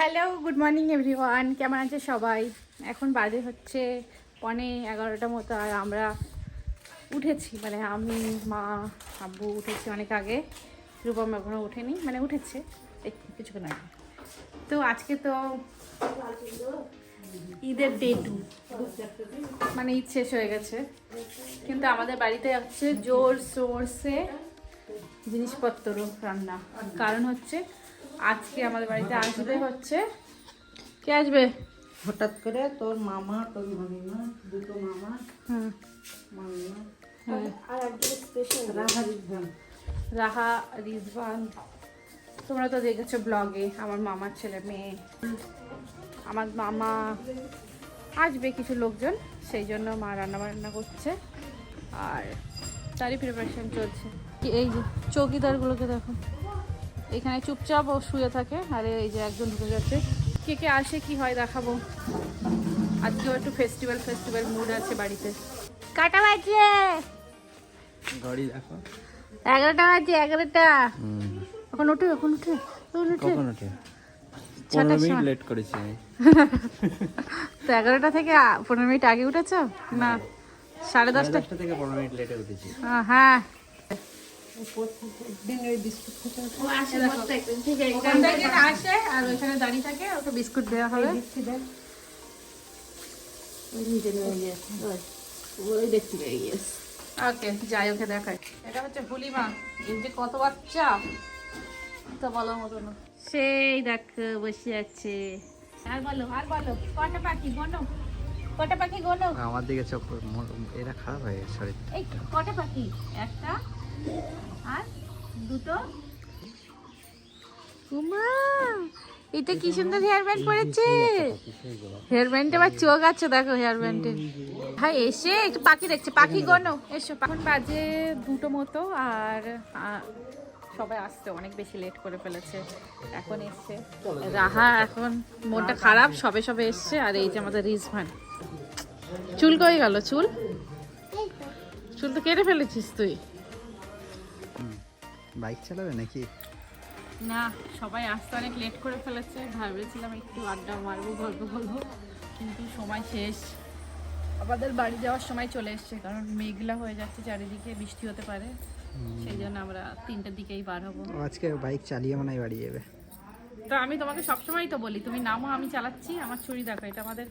Hello, good morning everyone. কেমন আছে সবাই? এখন বাজে হচ্ছে 11:15 মতো, আর আমরা উঠেছি, মানে আমি, মা, আব্বু উঠেছি অনেক আগে। রূপম এখনও ওঠেনি, মানে উঠেছে কিছুক্ষণ আগে। তো আজকে তো ঈদের ডে 2, মানে ঈদ শেষ হয়ে গেছে, কিন্তু আমাদের বাড়িতে হচ্ছে জোর সোর্সে জিনিসপত্র রান্না। কারণ হচ্ছে আজকে আমাদের বাড়িতে আসবে হচ্ছে, কে আসবে হঠাৎ করে তোর মামা, তোর মামিমা, দুটো মামা, মামিমা, আর একজন স্পেশাল রাহা রিজভান। রাহা রিজভান, তোমরা তো দেখেছো ব্লগে, আমার মামার ছেলে মেয়ে। আমার মামা আসবে, কিছু লোকজন, সেই জন্য মা রান্না বান্না করছে আর তারই প্রিপারেশন চলছে। এই যে চৌকিদারগুলোকে দেখো, এখানে চুপচাপ ও শুয়ে থাকে, আর এই যে একজন ঢুকে যাচ্ছে। কে কে আসে কি হয় দেখাবো। আজকেও একটু ফেস্টিভ্যাল মুড আছে বাড়িতে। কাটা বাজে ঘড়ি দেখো, 11টা বাজে, 11টা। এখন উঠে কখন উঠে? 15 মিনিট লেট করেছি আমি। তো 11টা থেকে 15 মিনিট আগে উঠেছো? না, 10:30টা থেকে 15 মিনিট লেটে উঠেছি। হ্যাঁ, আসে আর ওইখানে দাঁড়িয়ে থাকে, ওকে বিস্কুট দেওয়া হবে। ওকে, যাই, ওকে দেখায়। এটা হচ্ছে ভুলিমা, এই যে কত বাচ্চা, তো বলার মতো না। সেই দেখ বসে আছে। আর বলো কটা পাখি গোনো, কটা পাখি গোনো। আমার দিকে চোখ, এরা খারাপ হয়ে গেছে শরীর। এই কটা পাখি? একটা আর দুটো। উমা, এটা কি সুন্দর হেয়ার ব্যান্ড পরেছে। হেয়ার ব্যান্ডে আবার চোখ আছে, দেখো হেয়ার ব্যান্ডে। হ্যাঁ, এসে একটু পাখি দেখছে, পাখি গোনো, এসো। এখন বাজে 2টো মতো, আর সবাই আসতে অনেক বেশি লেট করে ফেলেছে। এখন এসছে রাহা, এখন মনটা খারাপ, সবে এসছে। আর এই যে আমাদের রিজভান। চুল কই গেল? চুল তো কেটে ফেলেছিস তুই। বাইক চালাবে নাকি? না, সবাই আসতে অনেক লেট করে ফেলেছে। ভেবেছিলাম একটু আড্ডা মারবো, গল্প বলবো, কিন্তু সময় শেষ। আমাদের বাড়ি যাওয়ার সময় চলে এসছে, কারণ মেঘলা হয়ে যাচ্ছে চারিদিকে, বৃষ্টি হতে পারে। সেই জন্য আমরা 3টের দিকেই বার হবো। আজকে বাইক চালিয়ে মনে হয় বাড়ি যাবে। তো আমি তোমাকে সবসময় তো বলি, তুমি নামো, আমি চালাচ্ছি। আমার ছুরি দেখো, এটা আমাদের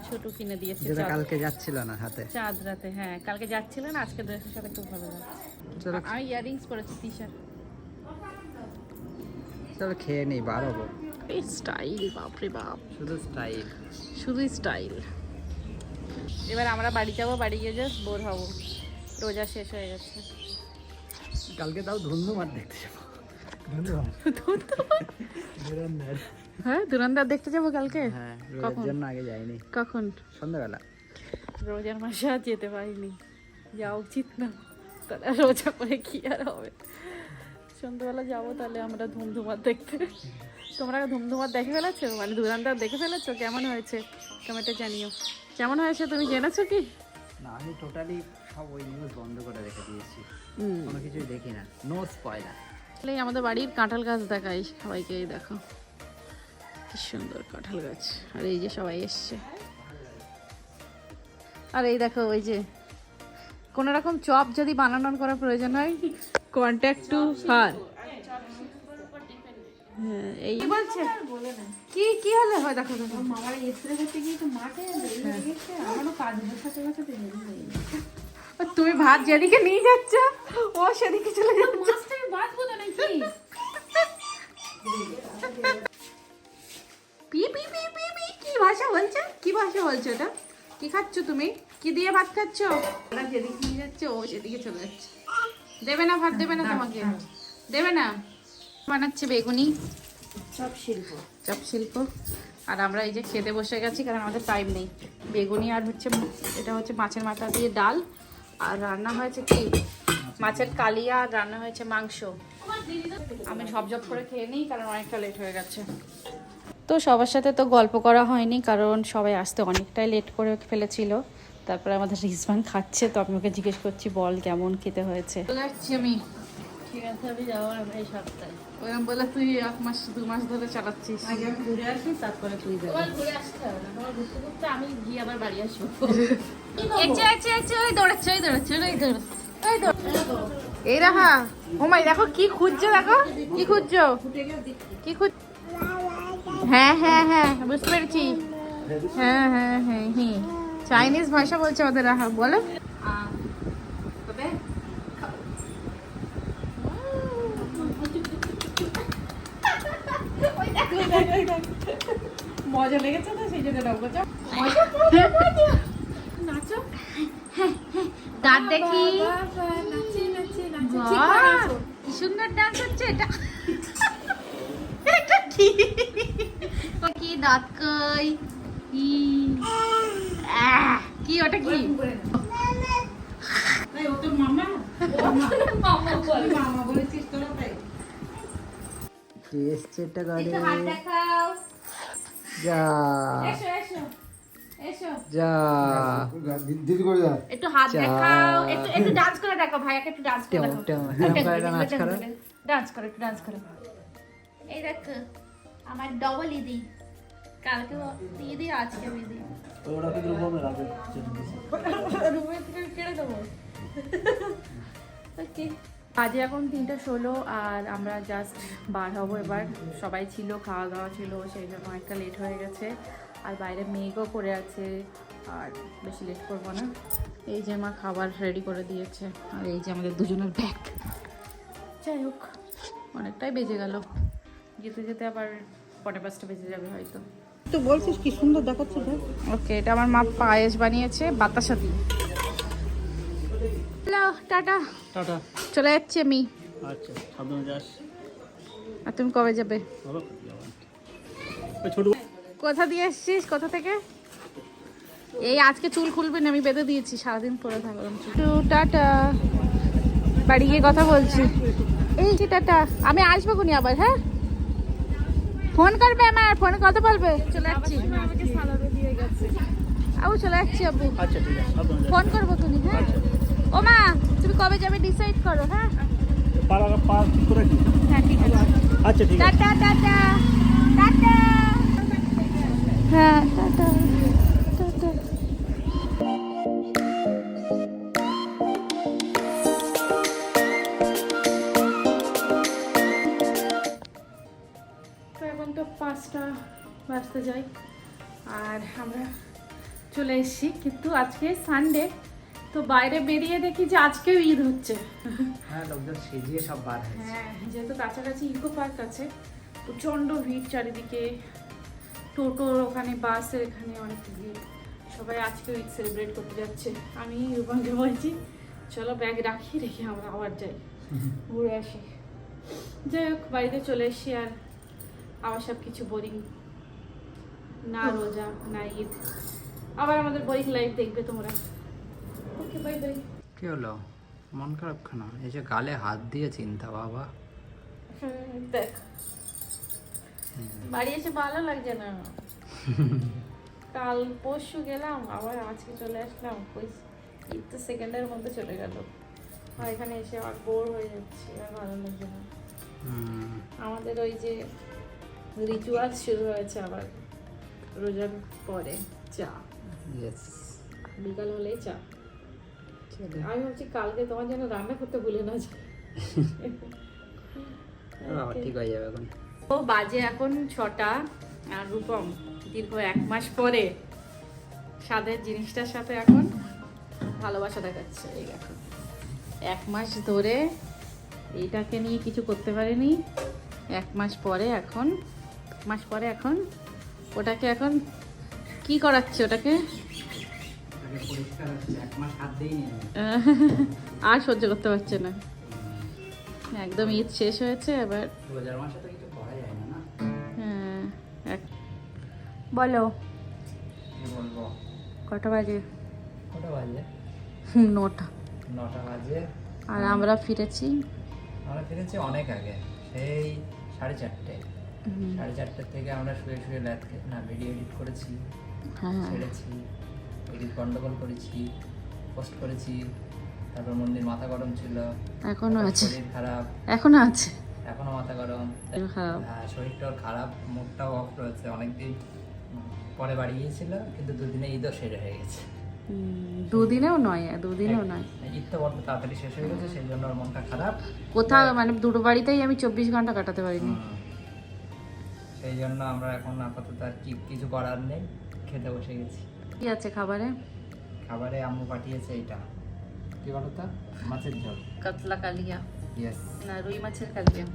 ছোট কিনে দিয়েছে, যেটা কালকে যাচ্ছিল না হাতে, চাঁদ রাতে। হ্যাঁ, কালকে যাচ্ছিল না, আজকে ড্রেসের সাথে খুব ভালো লাগছে। আমি ইয়ারিংস পরেছি, টি-শার্ট। চলো খেয়ে নেই, বার হবো। এই স্টাইল, বাপরে বাপ, শুধু স্টাইল। এবার আমরা বাড়ি যাবো, বাড়ি গিয়ে জাস্ট বোর হবো, রোজা শেষ হয়ে গেছে। কালকে তাও ধুন্ধুমার দেখতে যাবো। হ্যাঁ, ধুরন্ধর দেখতে যাবো কালকে। হ্যাঁ, কখন? জন্য আগে যাইনি। কখন? সন্ধ্যাবেলা। রোজার মাসে আর যেতে পারিনি, যাওয়া উচিত না। তাহলে রোজা করে কি আর হবে। সন্ধ্যাবেলা যাবো তাহলে আমরা ধুমধুমার দেখতে। তোমরা ধুমধুমার দেখে ফেলেছো, মানে ধুরন্ধর দেখে ফেলেছো? কেমন হয়েছে কমেন্টে জানিও। কেমন হয়েছে তুমি জেনেছো কি? না, আমি টোটালি সব ওই নিউজ বন্ধ করে রেখে দিয়েছি, কোনো কিছুই দেখি না, নো স্পয়লার। তাহলে আমাদের বাড়ির কাঁঠাল গাছ দেখাই সবাইকে, এই দেখো কি সুন্দর কাঁঠাল গাছ। আর এই যে সবাই এসছে, আর এই দেখো ওই যে কোনো রকম চপ যদি বানানোর করার প্রয়োজন হয়, কন্ট্যাক্ট টু হার। হ্যাঁ, এই বলছে কি হলে হয়, দেখো মামার এক্সরে করতে গিয়ে তো মাঠে আমারও কাজ সাথে সাথে। তুমি ভাত যেদিকে নিয়ে যাচ্ছ, ও সেদিকে চলে যাচ্ছে। ভাত কোথা নাকি P P P P P, কি ভাষা বলছে? কি ভাষা বলছো এটা? কি খাচ্ছ তুমি? কি দিয়ে ভাত খাচ্ছ? ওরা যেদিকে নিয়ে যাচ্ছে, ও সেদিকে চলে যাচ্ছে। দেবে না ভাত, দেবে না তোমাকে, দেবে না। বানাচ্ছে বেগুনি, চপ শিল্প। আর আমরা এই যে খেতে বসে গেছি, কারণ আমাদের টাইম নেই। বেগুনি আর হচ্ছে, এটা হচ্ছে মাছের মাথা দিয়ে ডাল, আর রান্না হয়েছে কি মাছের কালিয়া, আর রান্না হয়েছে মাংস। আমি ঝপঝপ করে খেয়ে নিই, কারণ অনেকটা লেট হয়ে গেছে। তো সবার সাথে তো গল্প করা হয়নি, কারণ সবাই আসতে অনেকটাই লেট করে ফেলেছিল। তারপরে আমাদের রিজভান খাচ্ছে, তো আমি ওকে জিজ্ঞেস করছি, বল কেমন খেতে হয়েছে। যাচ্ছি আমি ঠিক আছে, আমি যাবো এই সপ্তাহে। ওরকম বলে তুই 1-2 মাস ধরে চালাচ্ছিস। আগে আমি ঘুরে আসি, তারপরে তুই যাবি। তোমার ঘুরে আসতে হবে না, তোমার ঘুরতে ঘুরতে আমি গিয়ে আবার বাড়ি আসবো। ওই দৌড়াচ্ছে এই রাহা। ও মাই, দেখো কি খুঁজছো, দেখো কি খুঁজছো, কি খুঁজ। হ্যাঁ হ্যাঁ হ্যাঁ, বুঝতে পেরেছি। হ্যাঁ হ্যাঁ হ্যাঁ হ্যাঁ, চাইনিজ ভাষা বলছে আমাদের রাহা, বলো। মজা লেগেছে তো, সেই জন্য নাচো, নাচো, দাঁত দেখি। বাহ, কি সুন্দর ডান্স হচ্ছে এটা। এটা কি কি দাঁত কই, কি ওটা কি? ও তোর মামা, মামা বলেছিস তোরা, তাই কে এসছে এটা গাড়ি? হাত দেখাও। যা এসো এসো এসো, যা দিদি করে যা। একটু হাত দেখাও, একটু ডান্স করে দেখাও, ভাইয়াকে একটু ডান্স করে দেখাও। নাচ করো। ডান্স করে, একটু ডান্স করে। এই দেখ আমার ডবল দিদি, কালকে দিদি, আজকে দিদি। রুমের থেকে কেড়ে দেবো। বাজে এখন 3:16 আর আমরা জাস্ট বার হবো এবার। সবাই ছিল, খাওয়া দাওয়া ছিল, সেই জন্য একটা লেট হয়ে গেছে। আর বাইরে মেঘও করে আছে, আর বেশি লেট করবো না। এই যে মা খাবার রেডি করে দিয়েছে, আর এই যে আমাদের দুজনের ব্যাগ। যাই হোক, অনেকটাই বেজে গেল, যেতে যেতে আবার 5:45 বেজে যাবে হয়তো। তুই বলছিস কি সুন্দর দেখাচ্ছে, দেখ। ওকে, এটা আমার মা পায়েস বানিয়েছে বাতাসা দিয়ে। Hello, tata. টাটা। চলে যাচ্ছি আমি। আচ্ছা, সাবধানে যাস। আর তুমি কবে যাবে? ভালো ওই ছোট কোথা দিয়ে এসছিস, কোথা থেকে? এই আজকে চুল খুলবি না, আমি বেঁধে দিয়েছি, সারাদিন পরে থাকলাম চুল। টাটা, বাড়ি গিয়ে কথা বলছি। এই যে টাটা, আমি আসবো খুনি আবার। হ্যাঁ, ফোন করবে আমার, ফোনে কথা বলবে। চলে যাচ্ছি, আবু চলে যাচ্ছি আবু। আচ্ছা ঠিক আছে, সাবধানে যাস। ফোন করবো তুমি। হ্যাঁ ও মা, তুমি কবে যাবে ডিসাইড করো। হ্যাঁ পা ঠিক করে রাখি। হ্যাঁ ঠিক আছে, আচ্ছা ঠিক আছে। Tata tata tata. হ্যাঁ টাটা টাটা। তো এখন তো 5টা বাজতে যাই, আর আমরা চলে এসেছি। কিন্তু আজকে সানডে, তো বাইরে বেরিয়ে দেখি যে আজকেও ঈদ হচ্ছে। হ্যাঁ, লোকজন সেজিয়ে সব বার হয়েছে। হ্যাঁ, যেহেতু কাছাকাছি ইকো পার্ক আছে, প্রচণ্ড ভিড় চারিদিকে, টোটোর ওখানে, বাসের এখানে অনেক ভিড়। সবাই আজকেও ঈদ সেলিব্রেট করতে যাচ্ছে। আমি রূপাঙ্কে বলছি চলো ব্যাগ রাখি, রেখে আমরা আবার যাই, ঘুরে আসি। যাই হোক, বাড়িতে চলে এসেছি, আর আবার সব কিছু বোরিং, না রোজা না ঈদ, আবার আমাদের বোরিং লাইফ দেখবে তোমরা। ওকে, বাই বাই। কি হলো, মন খারাপ কেন? এই যে গালে হাত দিয়ে চিন্তা বাবা। দেখ, বাড়ি এসে ভালো লাগছে না। কাল পরশু গেলাম, আবার আজকে চলে আসলাম। ওই ঈদ তো সেকেন্ডের মধ্যে চলে গেল, আর এখানে এসে আর বোর হয়ে যাচ্ছি, আর ভালো লাগছে না। আমাদের ওই যে রিচুয়াল শুরু হয়েছে আবার রোজার পরে, চা ইয়েস, বিকাল হলেই চা। আমি ভাবছি কালকে তোমার জন্য রান্না করতে ভুলে না যাই। ঠিক হয়ে যাবে এখন। ও বাজে এখন 6টা, আর রূপম দীর্ঘ 1 মাস পরে স্বাদের জিনিসটার সাথে এখন ভালোবাসা দেখাচ্ছে। এই এখন 1 মাস ধরে এইটাকে নিয়ে কিছু করতে পারেনি, 1 মাস পরে এখন ওটাকে এখন কি করাচ্ছে, ওটাকে পরিষ্কার হচ্ছে, 1 মাস হাত দিইনি আমি। আর সহ্য করতে পারছে না। একদম ঈদ শেষ হয়েছে এবার। রোজার মাসে তো কিছু করা যায় না, না? হ্যাঁ, বলো কি বলবো? কটা বাজে? কটা বাজে? 9টা। 9টা বাজে। আর আমরা ফিরেছি ফিরেছি অনেক আগে, সেই 4:30। 4:30 থেকে আমরা শুয়ে শুয়ে ভিডিও এডিট করেছি, হ্যাঁ ছেড়েছি, এডিট গন্ডগোল করেছি, পোস্ট করেছি, তারপর মন্দির মাথা গরম ছিল, এখনো তারপর আছে, শরীর খারাপ, এখনো আছে এখনো মাথা গরম, খারাপ। শরীরটাও খারাপ, মুডটাও অফ রয়েছে। অনেকদিন পরে বাড়ি গিয়েছিল, কিন্তু দুদিনে ঈদও সেরে হয়ে গেছে। দুদিনেও নয়, দুদিনেও নয়, ঈদ তো বড্ড তাড়াতাড়ি শেষ হয়ে গেছে, সেই জন্য ওর মনটা খারাপ। কোথাও মানে দুটো বাড়িতেই আমি 24 ঘন্টা কাটাতে পারিনি। সেই জন্য আমরা এখন আপাতত আর কিছু করার নেই, খেতে বসে গেছি। কি আছে খাবারে? খাবারে আম্মু পাঠিয়েছে এইটা, কি বলো তো, মাছের ঝোল। কাতলা কালিয়া ইয়েস, না রুই মাছের কালিয়া,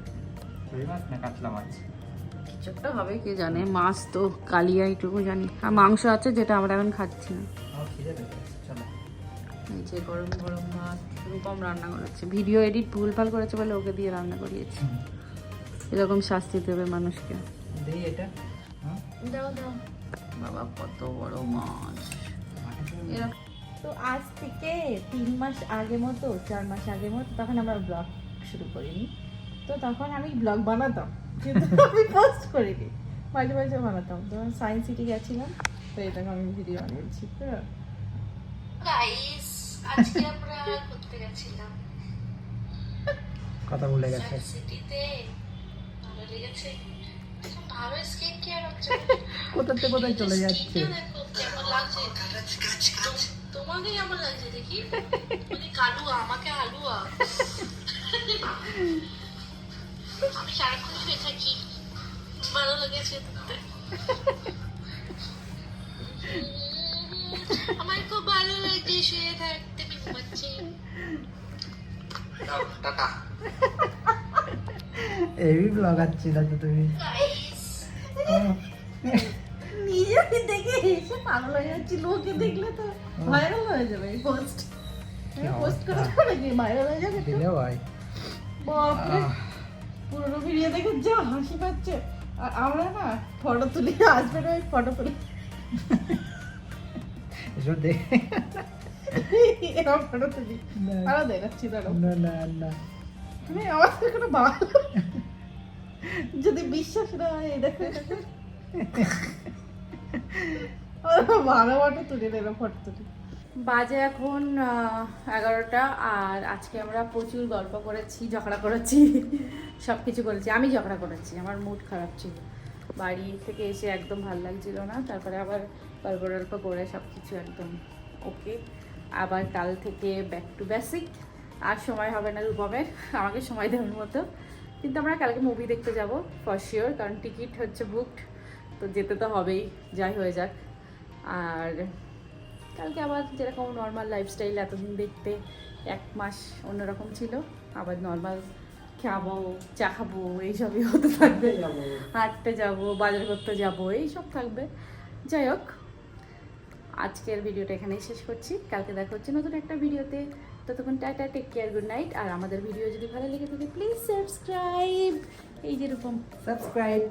রুই মাছ না কাতলা মাছ, কিছু একটা হবে, কে জানে। মাছ তো কালিয়া এইটুকু জানি, আর মাংস আছে যেটা আমরা এখন খাচ্ছি না। আমার খিদে পেয়ে গেছে, চলো। এই যে গরম গরম ভাত, রূপম রান্না করেছে, ভিডিও এডিট ভুলভাল করেছে বলে ওকে দিয়ে রান্না করিয়েছি। এরকম শাস্তি দেবে মানুষকে। দেই এটা, দাও দাও বাবা, কত বড় মাছ। এরকম তো আজ থেকে 3 মাস আগে মতো 4 মাস আগে মতো তখন আমরা ব্লগ শুরু করিনি, তো তখন আমি ব্লগ বানাতাম কিন্তু আমি পোস্ট করিনি, মাঝে মাঝে বানাতাম। তখন সায়েন্স সিটি গেছিলাম, তো এটা আমি ভিডিও বানিয়েছি। তো গাইস আজকে আমরা ঘুরতে গেছিলাম কথা ভুলে গেছে। সিটিতে, ভালো লেগেছে। এখন ভালো স্কিন কেয়ার হচ্ছে, কোথাতে কোথায় চলে যাচ্ছে। দেখো কেমন লাগছে, তোমাকে কেমন লাগছে দেখি, তুমি কালুয়া আমাকে আলুয়া, আমি সারাক্ষণ শুয়ে থাকি, ভালো লেগেছে দেখতে। আমার খুব ভালো লাগছে শুয়ে থাকতে, আমি ঘুমাচ্ছি। এই ব্লগার ছিল তো তুমি। নিজে আমি দেখে এসে পাগল হয়ে যাচ্ছি, লোকে দেখলে তো ভাইরাল হয়ে যাবে এই পোস্ট। পোস্ট করে নাকি ভাইরাল হয়ে যাবে? দিলে ভাই বাপরে, পুরোনো ভিডিও দেখে যা হাসি পাচ্ছে। আর আমরা না ফটো তুলি, হাজবেন্ড ওই ফটো তুলি, এসব দেখে এরকম ফটো তুলি, আরো দেখাচ্ছি দাঁড়ো। না না না, তুমি আমাদের কোনো ভালো, যদি বিশ্বাস না হয় এই দেখো ভালো ফটো তুলি, এরকম ফটো তুলি। বাজে এখন 11টা, আর আজকে আমরা প্রচুর গল্প করেছি, ঝগড়া করেছি, সব কিছু করেছি। আমি ঝগড়া করেছি, আমার মুড খারাপ ছিল, বাড়ি থেকে এসে একদম ভালো লাগছিল না। তারপরে আবার গল্প টল্প করে সব কিছু একদম ওকে। আবার কাল থেকে ব্যাক টু বেসিক। আর সময় হবে না রূপমের আমাকে সময় দেওয়ার মতো, কিন্তু আমরা কালকে মুভি দেখতে যাব ফর শিওর, কারণ টিকিট হচ্ছে বুকড, তো যেতে তো হবেই, যাই হয়ে যাক। আর কালকে আবার যেরকম নর্মাল লাইফস্টাইল এতদিন দেখতে 1 মাস অন্যরকম ছিল, আবার নর্মাল খাবো, চা খাবো, এইসবই হতে থাকবে। হাঁটতে যাব, বাজার করতে যাব, এইসব থাকবে। যাই হোক, আজকের ভিডিওটা এখানেই শেষ করছি, কালকে দেখা হচ্ছে নতুন একটা ভিডিওতে। ততক্ষণ tata, take care, good night. আর আমাদের ভিডিও যদি ভালো লেগে থাকে প্লিজ সাবস্ক্রাইব। এই যেরকম সাবস্ক্রাইব।